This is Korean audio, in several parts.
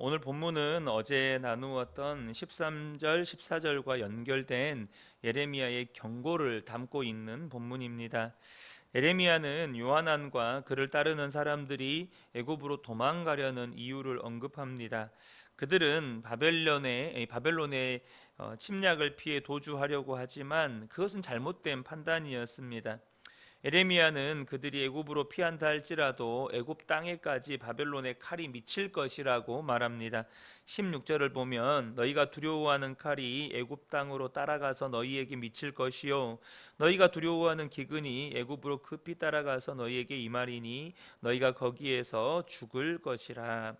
오늘 본문은 어제 나누었던 13절, 14절과 연결된 예레미야의 경고를 담고 있는 본문입니다. 예레미야는 요한안과 그를 따르는 사람들이 애굽으로 도망가려는 이유를 언급합니다. 그들은 바벨론의 침략을 피해 도주하려고 하지만 그것은 잘못된 판단이었습니다. 에레미야는 그들이 애굽으로 피한다 할지라도 애굽 땅에까지 바벨론의 칼이 미칠 것이라고 말합니다. 16절을 보면 너희가 두려워하는 칼이 애굽 땅으로 따라가서 너희에게 미칠 것이요 너희가 두려워하는 기근이 애굽으로 급히 따라가서 너희에게 임하리니 너희가 거기에서 죽을 것이라.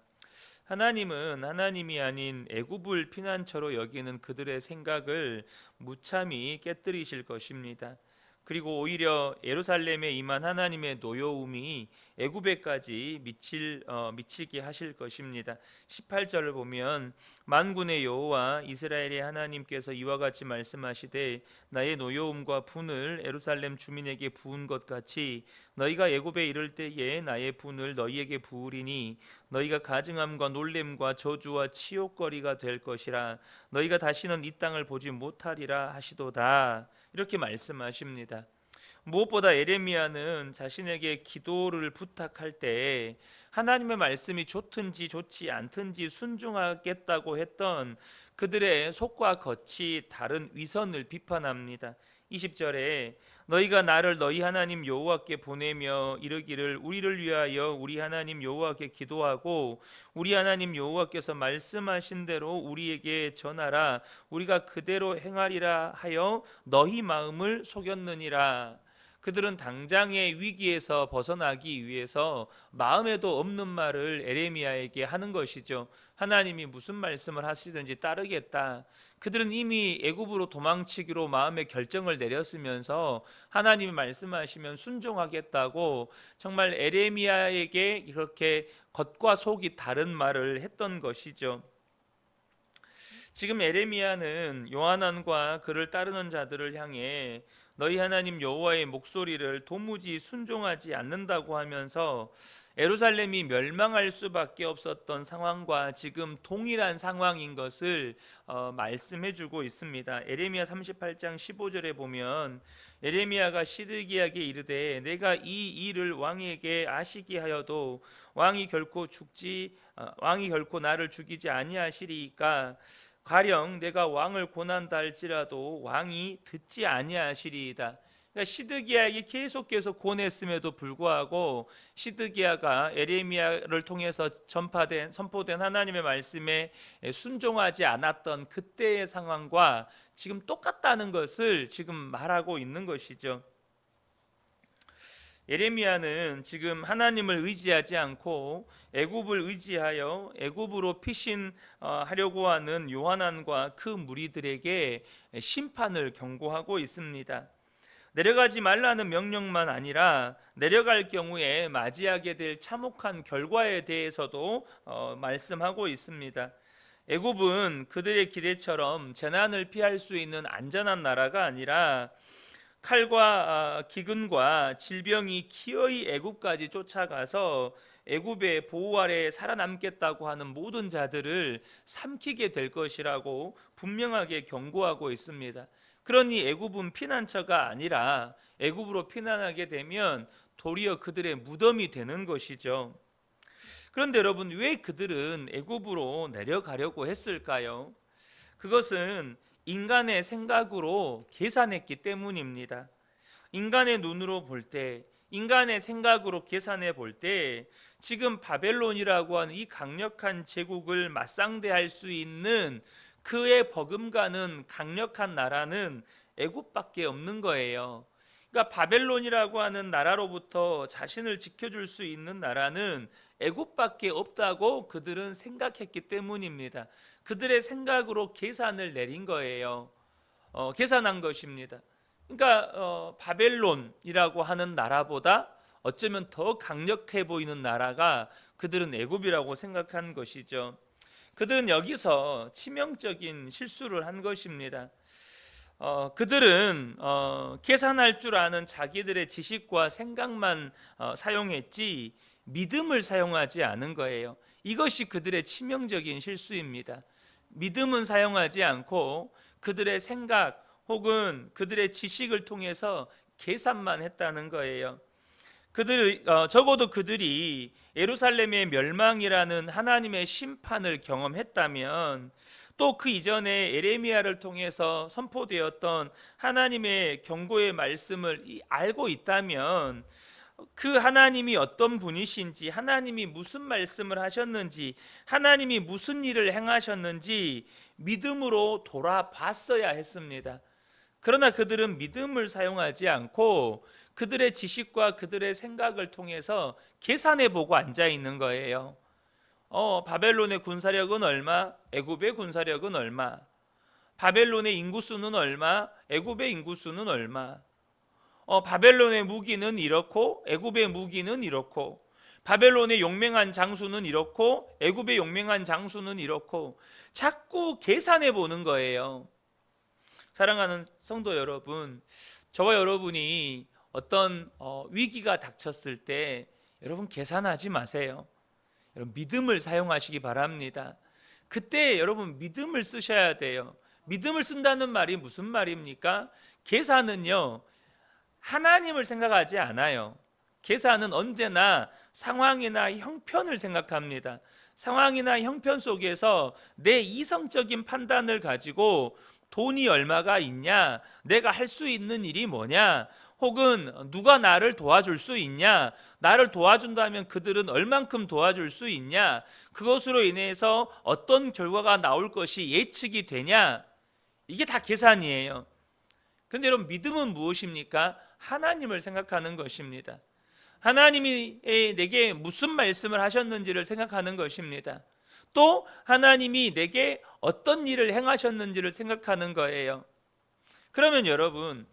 하나님은 하나님이 아닌 애굽을 피난처로 여기는 그들의 생각을 무참히 깨뜨리실 것입니다. 그리고 오히려 예루살렘에 임한 하나님의 노여움이 애굽에까지 미치게 하실 것입니다. 18절을 보면 만군의 여호와 이스라엘의 하나님께서 이와 같이 말씀하시되 나의 노여움과 분을 예루살렘 주민에게 부은 것 같이 너희가 애굽에 이를 때에 나의 분을 너희에게 부으리니 너희가 가증함과 놀램과 저주와 치욕거리가 될 것이라 너희가 다시는 이 땅을 보지 못하리라 하시도다. 이렇게 말씀하십니다. 무엇보다 예레미야는 자신에게 기도를 부탁할 때 하나님의 말씀이 좋든지 좋지 않든지 순종하겠다고 했던 그들의 속과 겉이 다른 위선을 비판합니다. 20절에 너희가 나를 너희 하나님 여호와께 보내며 이르기를 우리를 위하여 우리 하나님 여호와께 기도하고 우리 하나님 여호와께서 말씀하신 대로 우리에게 전하라 우리가 그대로 행하리라 하여 너희 마음을 속였느니라. 그들은 당장의 위기에서 벗어나기 위해서 마음에도 없는 말을 에레미야에게 하는 것이죠. 하나님이 무슨 말씀을 하시든지 따르겠다. 그들은 이미 애굽으로 도망치기로 마음의 결정을 내렸으면서 하나님이 말씀하시면 순종하겠다고 정말 에레미야에게 그렇게 겉과 속이 다른 말을 했던 것이죠. 지금 에레미야는 요한안과 그를 따르는 자들을 향해 너희 하나님 여호와의 목소리를 도무지 순종하지 않는다고 하면서 예루살렘이 멸망할 수밖에 없었던 상황과 지금 동일한 상황인 것을 말씀해주고 있습니다. 예레미야 38장 15절에 보면 예레미야가 시드기야에게 이르되 내가 이 일을 왕에게 아시게 하여도 왕이 결코 나를 죽이지 아니하시리이까 가령 내가 왕을 고난다 할지라도 왕이 듣지 아니하시리이다. 그러니까 시드기야에게 계속해서 권했음에도 불구하고 시드기야가 에레미야를 통해서 선포된 하나님의 말씀에 순종하지 않았던 그때의 상황과 지금 똑같다는 것을 지금 말하고 있는 것이죠. 예레미야는 지금 하나님을 의지하지 않고 애굽을 의지하여 애굽으로 피신하려고 하는 요한안과 그 무리들에게 심판을 경고하고 있습니다. 내려가지 말라는 명령만 아니라 내려갈 경우에 맞이하게 될 참혹한 결과에 대해서도 말씀하고 있습니다. 애굽은 그들의 기대처럼 재난을 피할 수 있는 안전한 나라가 아니라 칼과 기근과 질병이 기어이 애굽까지 쫓아가서 애굽의 보호 아래 살아남겠다고 하는 모든 자들을 삼키게 될 것이라고 분명하게 경고하고 있습니다. 그러니 애굽은 피난처가 아니라 애굽으로 피난하게 되면 도리어 그들의 무덤이 되는 것이죠. 그런데 여러분, 왜 그들은 애굽으로 내려가려고 했을까요? 그것은 인간의 생각으로 계산했기 때문입니다. 인간의 눈으로 볼 때, 인간의 생각으로 계산해 볼 때 지금 바벨론이라고 하는 이 강력한 제국을 맞상대할 수 있는 그의 버금가는 강력한 나라는 애굽밖에 없는 거예요. 그러니까 바벨론이라고 하는 나라로부터 자신을 지켜줄 수 있는 나라는 애굽밖에 없다고 그들은 생각했기 때문입니다. 그들의 생각으로 계산을 내린 거예요. 계산한 것입니다. 그러니까 바벨론이라고 하는 나라보다 어쩌면 더 강력해 보이는 나라가 그들은 애굽이라고 생각한 것이죠. 그들은 여기서 치명적인 실수를 한 것입니다. 그들은 계산할 줄 아는 자기들의 지식과 생각만 사용했지 믿음을 사용하지 않은 거예요. 이것이 그들의 치명적인 실수입니다. 믿음은 사용하지 않고 그들의 생각 혹은 그들의 지식을 통해서 계산만 했다는 거예요. 적어도 그들이 예루살렘의 멸망이라는 하나님의 심판을 경험했다면, 또 그 이전에 에레미야를 통해서 선포되었던 하나님의 경고의 말씀을 알고 있다면, 그 하나님이 어떤 분이신지, 하나님이 무슨 말씀을 하셨는지, 하나님이 무슨 일을 행하셨는지 믿음으로 돌아봤어야 했습니다. 그러나 그들은 믿음을 사용하지 않고 그들의 지식과 그들의 생각을 통해서 계산해 보고 앉아 있는 거예요. 바벨론의 군사력은 얼마? 애굽의 군사력은 얼마? 바벨론의 인구수는 얼마? 애굽의 인구수는 얼마? 바벨론의 무기는 이렇고 애굽의 무기는 이렇고, 바벨론의 용맹한 장수는 이렇고 애굽의 용맹한 장수는 이렇고, 자꾸 계산해 보는 거예요. 사랑하는 성도 여러분, 저와 여러분이 어떤 위기가 닥쳤을 때 여러분 계산하지 마세요. 여러분 믿음을 사용하시기 바랍니다. 그때 여러분 믿음을 쓰셔야 돼요. 믿음을 쓴다는 말이 무슨 말입니까? 계산은요, 하나님을 생각하지 않아요. 계산은 언제나 상황이나 형편을 생각합니다. 상황이나 형편 속에서 내 이성적인 판단을 가지고 돈이 얼마가 있냐, 내가 할 수 있는 일이 뭐냐, 혹은 누가 나를 도와줄 수 있냐, 나를 도와준다면 그들은 얼만큼 도와줄 수 있냐, 그것으로 인해서 어떤 결과가 나올 것이 예측이 되냐, 이게 다 계산이에요. 그런데 여러분 믿음은 무엇입니까? 하나님을 생각하는 것입니다. 하나님이 내게 무슨 말씀을 하셨는지를 생각하는 것입니다. 또 하나님이 내게 어떤 일을 행하셨는지를 생각하는 거예요. 그러면 여러분,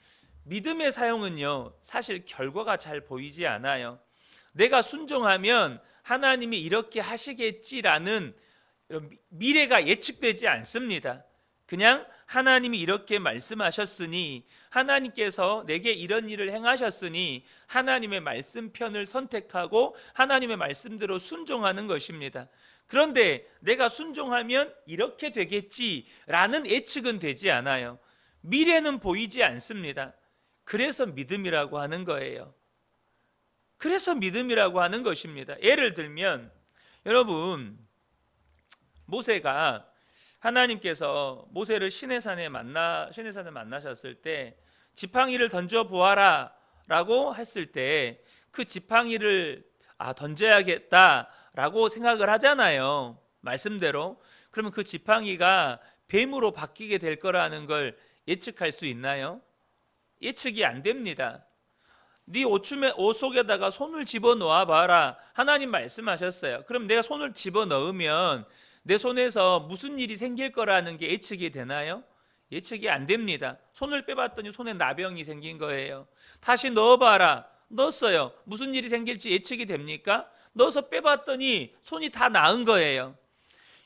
믿음의 사용은요, 사실 결과가 잘 보이지 않아요. 내가 순종하면 하나님이 이렇게 하시겠지라는 미래가 예측되지 않습니다. 그냥 하나님이 이렇게 말씀하셨으니, 하나님께서 내게 이런 일을 행하셨으니 하나님의 말씀편을 선택하고 하나님의 말씀대로 순종하는 것입니다. 그런데 내가 순종하면 이렇게 되겠지라는 예측은 되지 않아요. 미래는 보이지 않습니다. 그래서 믿음이라고 하는 거예요. 그래서 믿음이라고 하는 것입니다. 예를 들면 여러분, 모세가 하나님께서 모세를 시내산에 만나셨을 때 지팡이를 던져 보아라 라고 했을 때 그 지팡이를 던져야겠다라고 생각을 하잖아요. 말씀대로. 그러면 그 지팡이가 뱀으로 바뀌게 될 거라는 걸 예측할 수 있나요? 예측이 안 됩니다. 네 옷 속에다가 손을 집어넣어 봐라, 하나님 말씀하셨어요. 그럼 내가 손을 집어넣으면 내 손에서 무슨 일이 생길 거라는 게 예측이 되나요? 예측이 안 됩니다. 손을 빼봤더니 손에 나병이 생긴 거예요. 다시 넣어봐라, 넣었어요. 무슨 일이 생길지 예측이 됩니까? 넣어서 빼봤더니 손이 다 나은 거예요.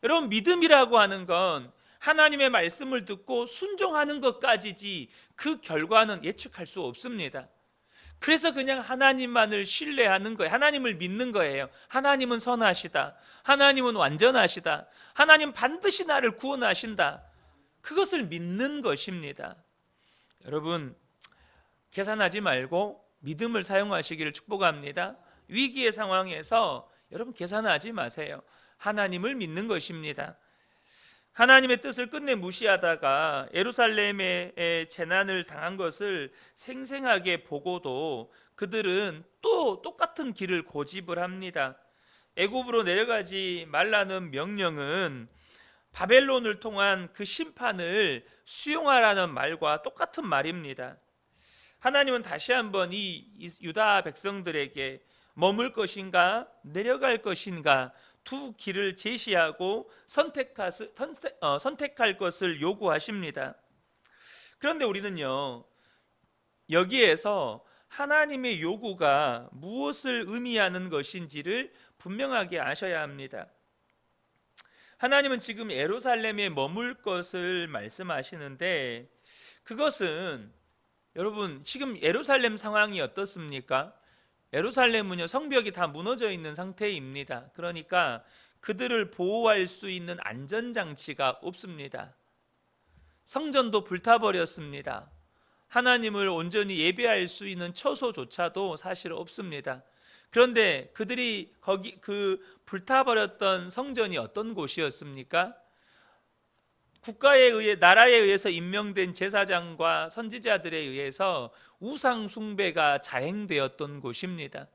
여러분, 믿음이라고 하는 건 하나님의 말씀을 듣고 순종하는 것까지지 그 결과는 예측할 수 없습니다. 그래서 그냥 하나님만을 신뢰하는 거예요. 하나님을 믿는 거예요. 하나님은 선하시다, 하나님은 완전하시다, 하나님 반드시 나를 구원하신다, 그것을 믿는 것입니다. 여러분, 계산하지 말고 믿음을 사용하시기를 축복합니다. 위기의 상황에서 여러분 계산하지 마세요. 하나님을 믿는 것입니다. 하나님의 뜻을 끝내 무시하다가 예루살렘에 재난을 당한 것을 생생하게 보고도 그들은 또 똑같은 길을 고집을 합니다. 애굽으로 내려가지 말라는 명령은 바벨론을 통한 그 심판을 수용하라는 말과 똑같은 말입니다. 하나님은 다시 한번 이 유다 백성들에게 머물 것인가 내려갈 것인가 두 길을 제시하고 선택할 것을 요구하십니다. 그런데 우리는요, 여기에서 하나님의 요구가 무엇을 의미하는 것인지를 분명하게 아셔야 합니다. 하나님은 지금 예루살렘에 머물 것을 말씀하시는데, 그것은 여러분 지금 예루살렘 상황이 어떻습니까? 예루살렘은요, 성벽이 다 무너져 있는 상태입니다. 그러니까 그들을 보호할 수 있는 안전장치가 없습니다. 성전도 불타버렸습니다. 하나님을 온전히 예배할 수 있는 처소조차도 사실 없습니다. 그런데 그들이 그 불타버렸던 성전이 어떤 곳이었습니까? 국가에 의해, 나라에 의해서 임명된 제사장과 선지자들에 의해서 우상 숭배가 자행되었던 곳입니다.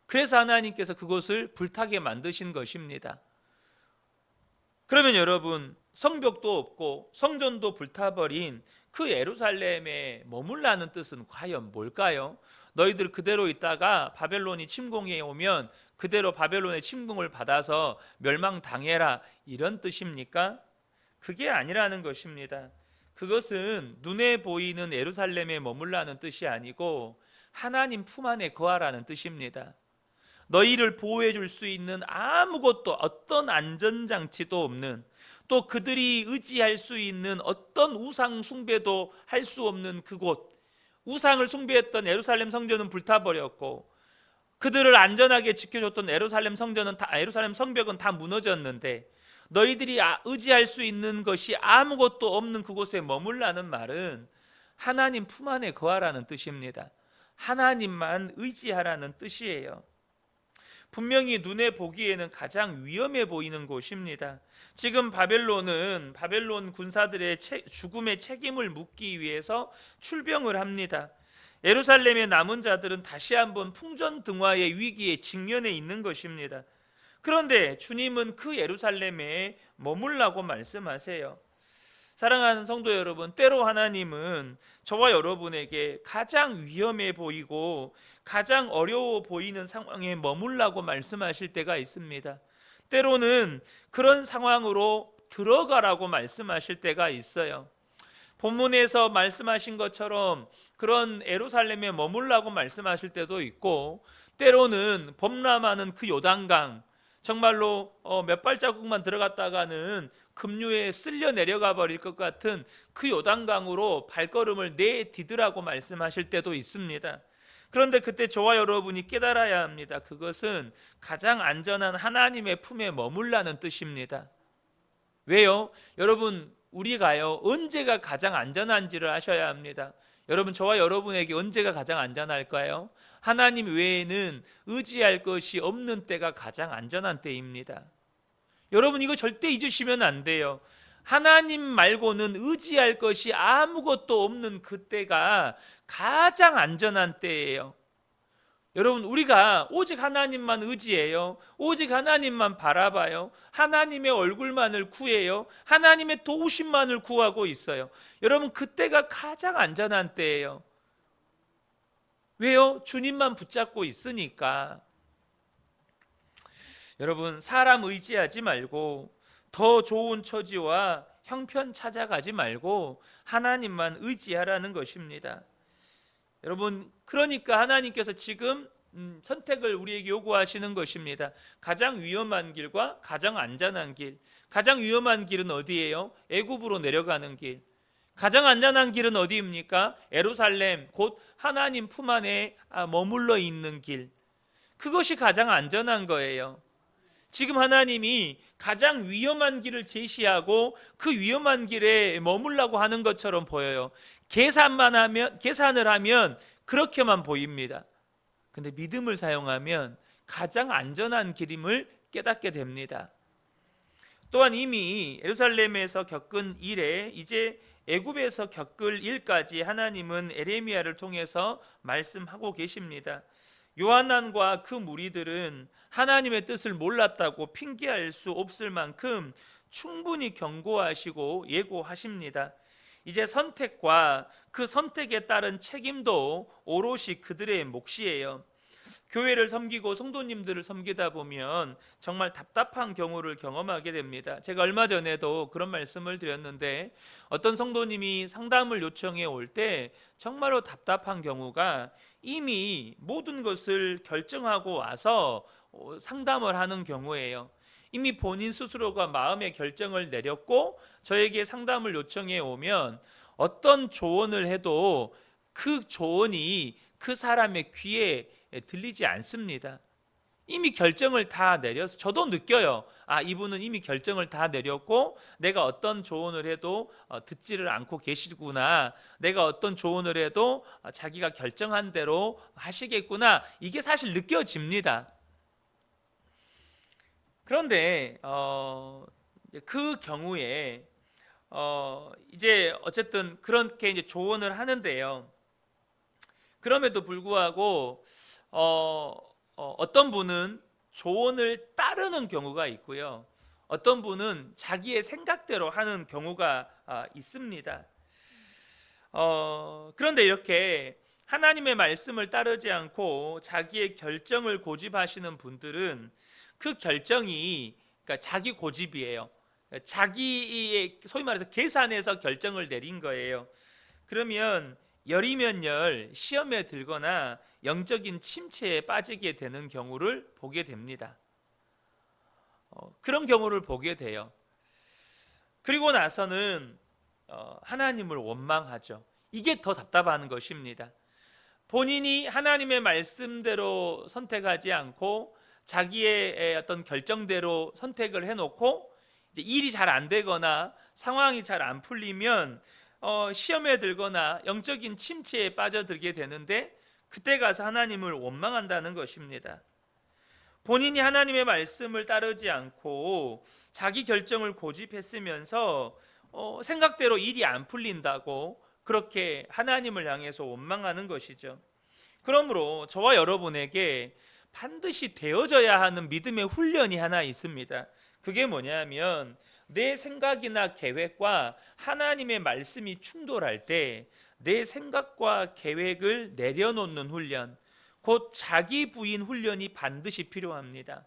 그래서 하나님께서 그곳을 불타게 만드신 것입니다. 그러면 여러분, 성벽도 없고 성전도 불타버린 그 예루살렘에 머물라는 뜻은 과연 뭘까요? 너희들 그대로 있다가 바벨론이 침공해 오면 그대로 바벨론의 침공을 받아서 멸망당해라, 이런 뜻입니까? 그게 아니라는 것입니다. 그것은 눈에 보이는 예루살렘에 머물라는 뜻이 아니고 하나님 품 안에 거하라는 뜻입니다. 너희를 보호해 줄 수 있는 아무것도, 어떤 안전장치도 없는, 또 그들이 의지할 수 있는 어떤 우상 숭배도 할 수 없는 그곳, 우상을 숭배했던 예루살렘 성전은 불타버렸고 그들을 안전하게 지켜줬던 예루살렘 성벽은 다 무너졌는데 너희들이 의지할 수 있는 것이 아무것도 없는 그곳에 머물라는 말은 하나님 품 안에 거하라는 뜻입니다. 하나님만 의지하라는 뜻이에요. 분명히 눈에 보기에는 가장 위험해 보이는 곳입니다. 지금 바벨론 군사들의 죽음의 책임을 묻기 위해서 출병을 합니다. 예루살렘의 남은 자들은 다시 한번 풍전등화의 위기에 직면해 있는 것입니다. 그런데 주님은 그 예루살렘에 머물라고 말씀하세요. 사랑하는 성도 여러분, 때로 하나님은 저와 여러분에게 가장 위험해 보이고 가장 어려워 보이는 상황에 머물라고 말씀하실 때가 있습니다. 때로는 그런 상황으로 들어가라고 말씀하실 때가 있어요. 본문에서 말씀하신 것처럼 그런 예루살렘에 머물라고 말씀하실 때도 있고, 때로는 범람하는 그 요단강, 정말로 몇 발자국만 들어갔다가는 급류에 쓸려 내려가 버릴 것 같은 그 요단강으로 발걸음을 내디디라고 말씀하실 때도 있습니다. 그런데 그때 저와 여러분이 깨달아야 합니다. 그것은 가장 안전한 하나님의 품에 머물라는 뜻입니다. 왜요? 여러분, 우리가요, 언제가 가장 안전한지를 아셔야 합니다. 여러분, 저와 여러분에게 언제가 가장 안전할까요? 하나님 외에는 의지할 것이 없는 때가 가장 안전한 때입니다. 여러분, 이거 절대 잊으시면 안 돼요. 하나님 말고는 의지할 것이 아무것도 없는 그때가 가장 안전한 때예요. 여러분, 우리가 오직 하나님만 의지해요. 오직 하나님만 바라봐요. 하나님의 얼굴만을 구해요. 하나님의 도우심만을 구하고 있어요. 여러분, 그때가 가장 안전한 때예요. 왜요? 주님만 붙잡고 있으니까. 여러분, 사람 의지하지 말고 더 좋은 처지와 형편 찾아가지 말고 하나님만 의지하라는 것입니다. 여러분, 그러니까 하나님께서 지금 선택을 우리에게 요구하시는 것입니다. 가장 위험한 길과 가장 안전한 길. 가장 위험한 길은 어디예요? 애굽으로 내려가는 길. 가장 안전한 길은 어디입니까? 예루살렘, 곧 하나님 품 안에 머물러 있는 길. 그것이 가장 안전한 거예요. 지금 하나님이 가장 위험한 길을 제시하고 그 위험한 길에 머물라고 하는 것처럼 보여요. 계산을 하면 그렇게만 보입니다. 근데 믿음을 사용하면 가장 안전한 길임을 깨닫게 됩니다. 또한 이미 예루살렘에서 겪은 일에 이제 애굽에서 겪을 일까지 하나님은 에레미야를 통해서 말씀하고 계십니다. 요한난과 그 무리들은 하나님의 뜻을 몰랐다고 핑계할 수 없을 만큼 충분히 경고하시고 예고하십니다. 이제 선택과 그 선택에 따른 책임도 오롯이 그들의 몫이에요. 교회를 섬기고 성도님들을 섬기다 보면 정말 답답한 경우를 경험하게 됩니다. 제가 얼마 전에도 그런 말씀을 드렸는데, 어떤 성도님이 상담을 요청해 올 때 정말로 답답한 경우가 이미 모든 것을 결정하고 와서 상담을 하는 경우예요. 이미 본인 스스로가 마음의 결정을 내렸고 저에게 상담을 요청해 오면 어떤 조언을 해도 그 조언이 그 사람의 귀에 들리지 않습니다. 이미 결정을 다 내려서 저도 느껴요. 이분은 이미 결정을 다 내렸고 내가 어떤 조언을 해도 듣지를 않고 계시구나. 내가 어떤 조언을 해도 자기가 결정한 대로 하시겠구나. 이게 사실 느껴집니다. 그런데 그 경우에 이제 어쨌든 그렇게 이제 조언을 하는데요. 그럼에도 불구하고 어떤 분은 조언을 따르는 경우가 있고요. 어떤 분은 자기의 생각대로 하는 경우가 있습니다. 그런데 이렇게 하나님의 말씀을 따르지 않고 자기의 결정을 고집하시는 분들은 그 결정이 그러니까 자기 고집이에요. 자기의 소위 말해서 계산해서 결정을 내린 거예요. 그러면 열이면 열 시험에 들거나 영적인 침체에 빠지게 되는 경우를 보게 됩니다. 그런 경우를 보게 돼요. 그리고 나서는 하나님을 원망하죠. 이게 더 답답한 것입니다. 본인이 하나님의 말씀대로 선택하지 않고 자기의 어떤 결정대로 선택을 해놓고 이제 일이 잘 안 되거나 상황이 잘 안 풀리면 시험에 들거나 영적인 침체에 빠져들게 되는데 그때 가서 하나님을 원망한다는 것입니다. 본인이 하나님의 말씀을 따르지 않고 자기 결정을 고집했으면서 생각대로 일이 안 풀린다고 그렇게 하나님을 향해서 원망하는 것이죠. 그러므로 저와 여러분에게 반드시 되어져야 하는 믿음의 훈련이 하나 있습니다. 그게 뭐냐면 내 생각이나 계획과 하나님의 말씀이 충돌할 때 내 생각과 계획을 내려놓는 훈련, 곧 자기 부인 훈련이 반드시 필요합니다.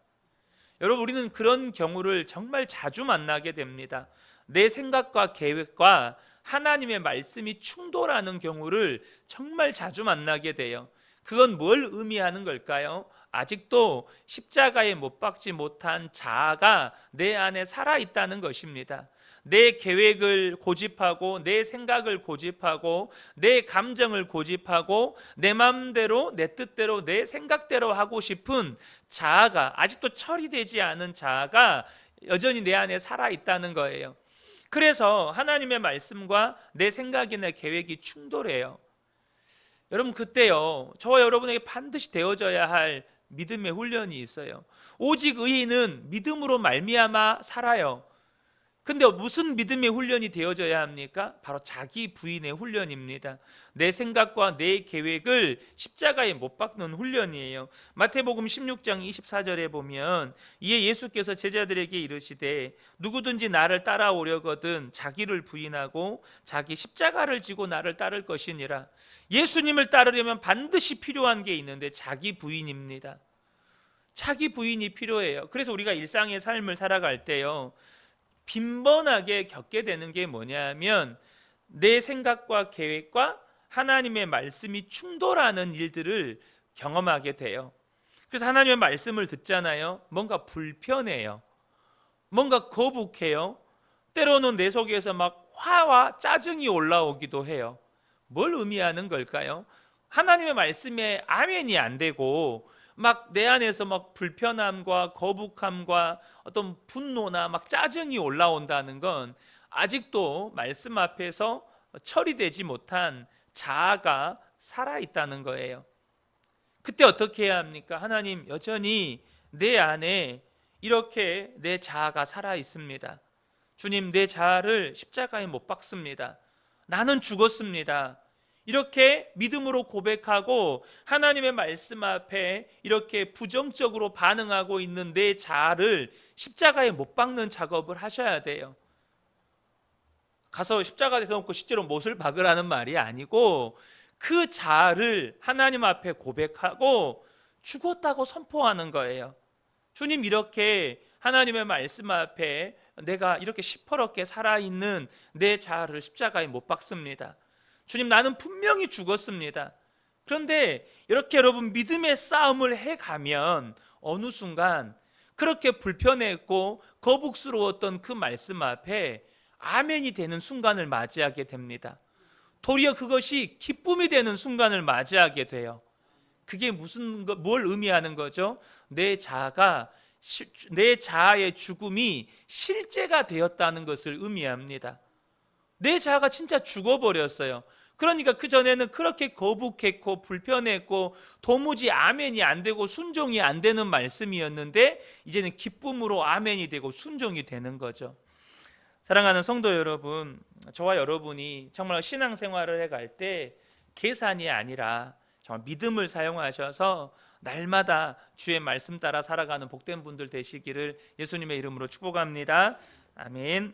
여러분, 우리는 그런 경우를 정말 자주 만나게 됩니다. 내 생각과 계획과 하나님의 말씀이 충돌하는 경우를 정말 자주 만나게 돼요. 그건 뭘 의미하는 걸까요? 아직도 십자가에 못 박지 못한 자아가 내 안에 살아있다는 것입니다. 내 계획을 고집하고 내 생각을 고집하고 내 감정을 고집하고 내 마음대로 내 뜻대로 내 생각대로 하고 싶은 자아가 아직도 처리되지 않은 자아가 여전히 내 안에 살아있다는 거예요. 그래서 하나님의 말씀과 내 생각이나 계획이 충돌해요. 여러분, 그때요 저와 여러분에게 반드시 되어져야 할 믿음의 훈련이 있어요. 오직 의인은 믿음으로 말미암아 살아요. 근데 무슨 믿음의 훈련이 되어져야 합니까? 바로 자기 부인의 훈련입니다. 내 생각과 내 계획을 십자가에 못 박는 훈련이에요. 마태복음 16장 24절에 보면 이에 예수께서 제자들에게 이르시되 누구든지 나를 따라오려거든 자기를 부인하고 자기 십자가를 지고 나를 따를 것이니라. 예수님을 따르려면 반드시 필요한 게 있는데 자기 부인입니다. 자기 부인이 필요해요. 그래서 우리가 일상의 삶을 살아갈 때요 빈번하게 겪게 되는 게 뭐냐면 내 생각과 계획과 하나님의 말씀이 충돌하는 일들을 경험하게 돼요. 그래서 하나님의 말씀을 듣잖아요. 뭔가 불편해요. 뭔가 거북해요. 때로는 내 속에서 막 화와 짜증이 올라오기도 해요. 뭘 의미하는 걸까요? 하나님의 말씀에 아멘이 안 되고 막 내 안에서 막 불편함과 거북함과 어떤 분노나 막 짜증이 올라온다는 건 아직도 말씀 앞에서 처리되지 못한 자아가 살아있다는 거예요. 그때 어떻게 해야 합니까? 하나님, 여전히 내 안에 이렇게 내 자아가 살아있습니다. 주님, 내 자아를 십자가에 못 박습니다. 나는 죽었습니다. 이렇게 믿음으로 고백하고 하나님의 말씀 앞에 이렇게 부정적으로 반응하고 있는 내 자아를 십자가에 못 박는 작업을 하셔야 돼요. 가서 십자가에 대놓고 실제로 못을 박으라는 말이 아니고 그 자아를 하나님 앞에 고백하고 죽었다고 선포하는 거예요. 주님, 이렇게 하나님의 말씀 앞에 내가 이렇게 시퍼렇게 살아있는 내 자아를 십자가에 못 박습니다. 주님, 나는 분명히 죽었습니다. 그런데 이렇게 여러분 믿음의 싸움을 해가면 어느 순간 그렇게 불편했고 거북스러웠던 그 말씀 앞에 아멘이 되는 순간을 맞이하게 됩니다. 도리어 그것이 기쁨이 되는 순간을 맞이하게 돼요. 그게 뭘 의미하는 거죠? 내 자아의 죽음이 실제가 되었다는 것을 의미합니다. 내 자아가 진짜 죽어버렸어요. 그러니까 그 전에는 그렇게 거북했고 불편했고 도무지 아멘이 안 되고 순종이 안 되는 말씀이었는데 이제는 기쁨으로 아멘이 되고 순종이 되는 거죠. 사랑하는 성도 여러분, 저와 여러분이 정말 신앙생활을 해갈 때 계산이 아니라 정말 믿음을 사용하셔서 날마다 주의 말씀 따라 살아가는 복된 분들 되시기를 예수님의 이름으로 축복합니다. 아멘.